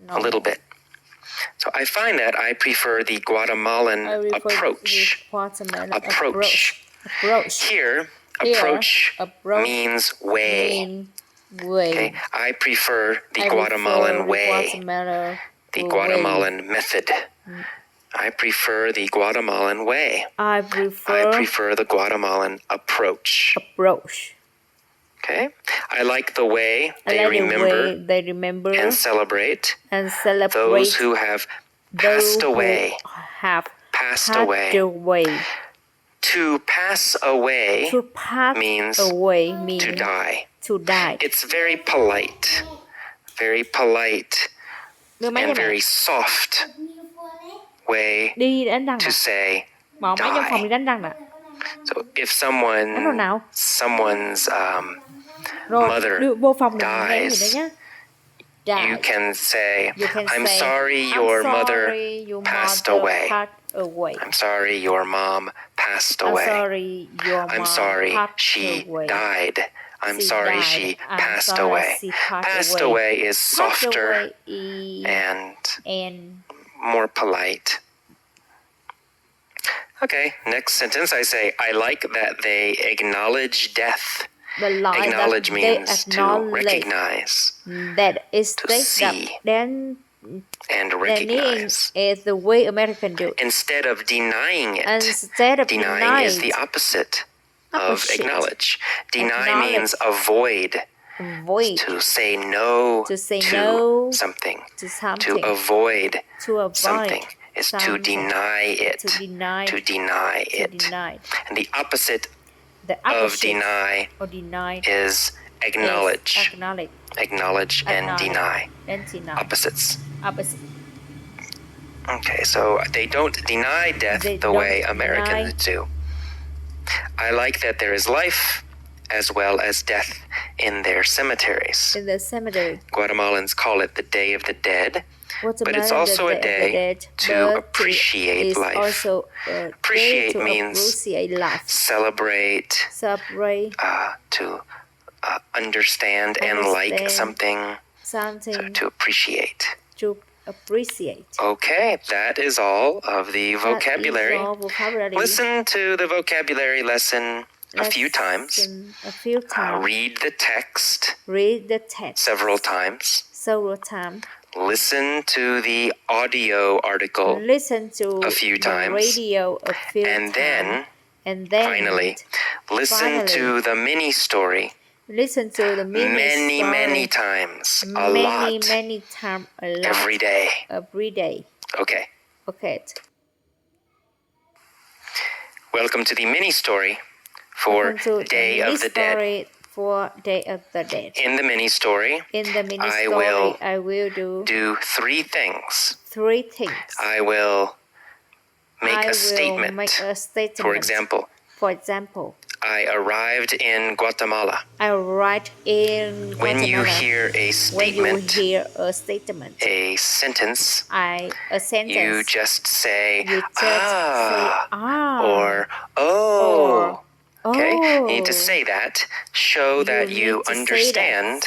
a little bit. So I find that I prefer the Guatemalan approach. Here, approach means way. Okay, I prefer the Guatemalan way, the Guatemalan method. I prefer the Guatemalan way. I prefer the Guatemalan approach. Okay, I like the way they remember and celebrate those who have passed away. To pass away means to die. It's very polite and very soft way to say die. So if someone's mother dies, you can say, I'm sorry your mother passed away. I'm sorry your mom passed away. I'm sorry she died. I'm sorry she passed away. Passed away is softer and more polite. Okay, next sentence I say, I like that they acknowledge death. Acknowledge means to recognize, to see, and recognize. Is the way Americans do. Instead of denying it. Denying is the opposite of acknowledge. Deny means avoid. To say no to something. To avoid something is to deny it. To deny it. And the opposite of deny is acknowledge. Acknowledge and deny. Opposites. Okay, so they don't deny death the way Americans do. I like that there is life as well as death in their cemeteries. Guatemalans call it the Day of the Dead, but it's also a day to appreciate life. Appreciate means celebrate, to understand and like something, so to appreciate. Okay, that is all of the vocabulary. Listen to the vocabulary lesson a few times. Read the text several times. Listen to the audio article a few times. And then finally, listen to the mini story. Many times. A lot. Every day. Okay. Welcome to the mini story for Day of the Dead. In the mini story, I will do three things. I will make a statement. For example, I arrived in Guatemala. When you hear a statement, a sentence, you just say, or oh. Okay, you need to say that. Show that you understand.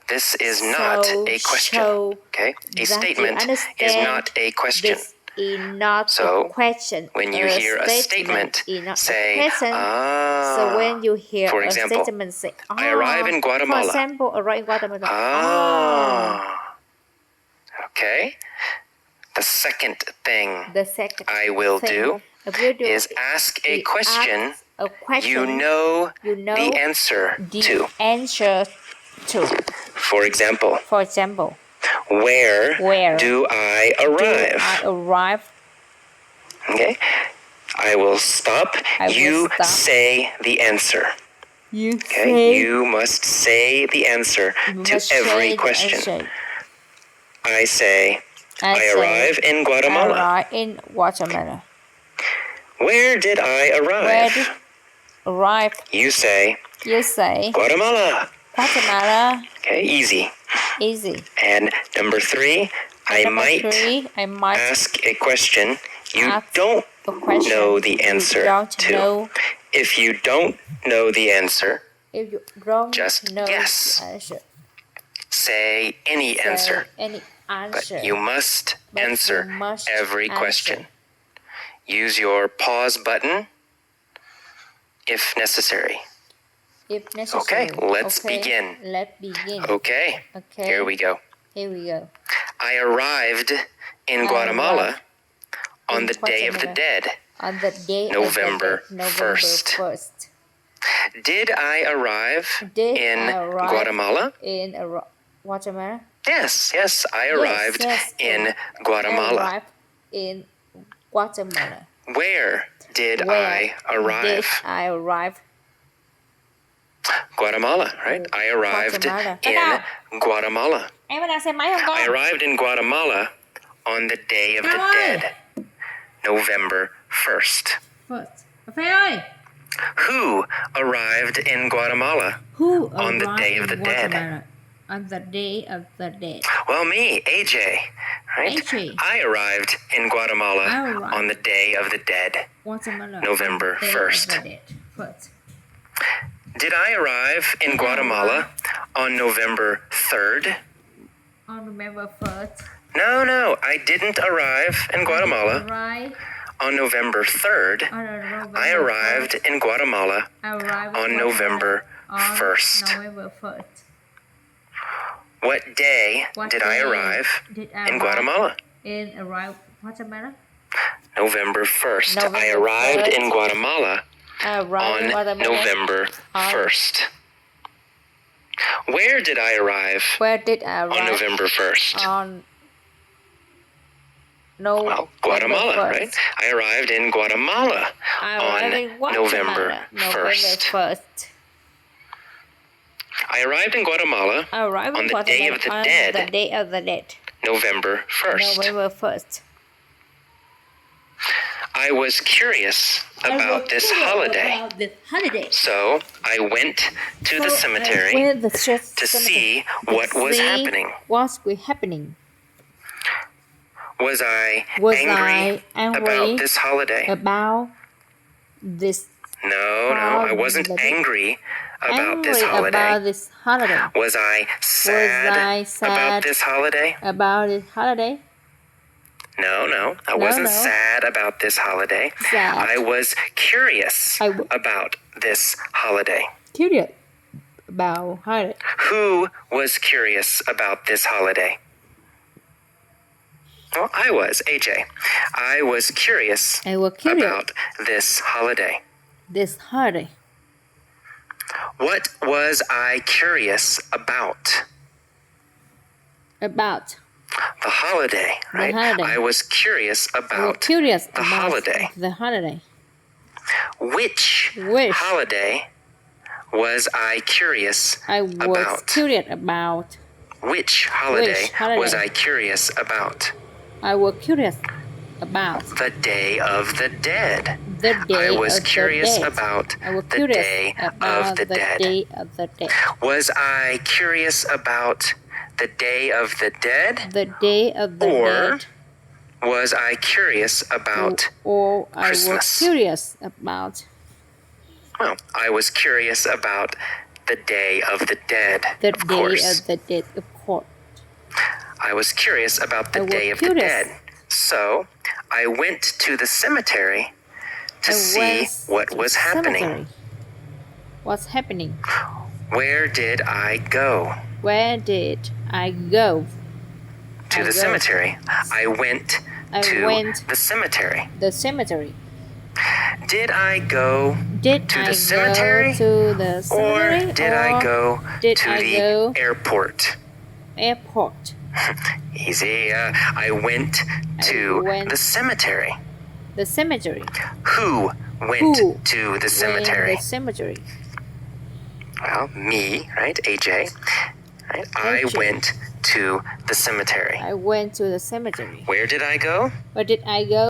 This is not a question. Okay, a statement is not a question. So when you hear a statement, say, So when you hear for example, a statement, say, I arrive in Guatemala. For example, arrive in Guatemala. Okay. The second thing I will do is ask a question you know the answer to. For example, where do I arrive? Okay. I will stop. You say the answer. You must say the answer to every question. I say, I arrive in Guatemala. Where did I arrive? You say, Guatemala. Okay, easy. And number 3, I might ask a question you don't know the answer to. If you don't know the answer, just guess. Say any answer. answer. But you must But you answer must every answer. question. Use your pause button if necessary. If necessary. Okay, let's begin. Let's begin. Okay, here we go. Here we go. I arrived in Guatemala on the Day of the Dead, On the day November of the dead, November 1st. 1st. Did I arrive Did in I arrive Guatemala? In Guatemala? Yes, I arrived in I Guatemala. arrived in Guatemala. Where did Where I arrive? Did I arrive? Guatemala, right? I arrived Guatemala. in Guatemala. Em có đang xem máy không con? I arrived in Guatemala on the Day of the Dead, November 1st. Phê ơi! Who arrived in Guatemala Who on the Day of the Dead? On the Day of the Dead. Well, me, AJ, right? AJ. I arrived in Guatemala on the Day of the Dead, Guatemala. November Day 1st. Of the Dead. First. Did I arrive in Guatemala on November 3rd? On November 1st. No, I didn't arrive in Guatemala Arrive on November 3rd. on November I arrived in Guatemala on November 1st. November 1st. What day did I arrive in Guatemala? Guatemala? November 1st. November I arrived 1st. in Guatemala I arrived in on Guatemala November 1st. Where did I arrive Where did I arrive? on November 1st? On Well, Guatemala, right? I arrived in Guatemala on November 1st. I arrived in Guatemala I arrived on in the Day Guatemala of the on Dead, the Day of the Dead. November 1st. November 1st. I was curious about this holiday. So I went to the cemetery to see what was happening. What's happening? Was I Was angry I angry about this holiday? About this No, I wasn't angry about this holiday. Was I sad about this holiday? About this holiday? No, I wasn't sad about this holiday. Sad. I was curious about this holiday. Curious about holiday. Who was curious about this holiday? Well, I was, AJ. I was curious about this holiday. This holiday. What was I curious about? About the holiday, right? I was curious about the holiday. The holiday. Which holiday was I curious about? I was curious about. Which holiday was I curious about? I was curious about the Day of the Dead. The Day I was of curious the Dead. about I was the curious Day about of the Dead. Day of the Dead. Was I curious about the Day of the Dead? The Day of the Dead. Or was I curious about or I Christmas? was curious about. Well, I was curious about the Day of the Dead. The of Day course. of the Dead, of course. I was curious about the Day of the Dead. So I went to the cemetery to see what was happening. What's happening? Where did I go? Where did I go? To the cemetery. I went to the cemetery. The cemetery. Did I go to the cemetery? To the cemetery? Or did I go to the airport? Airport. Easy. I went to the cemetery. The cemetery. Who went to the cemetery? The cemetery. Well, me, right? AJ. Right? I went to the cemetery. I went to the cemetery. Where did I go? Where did I go?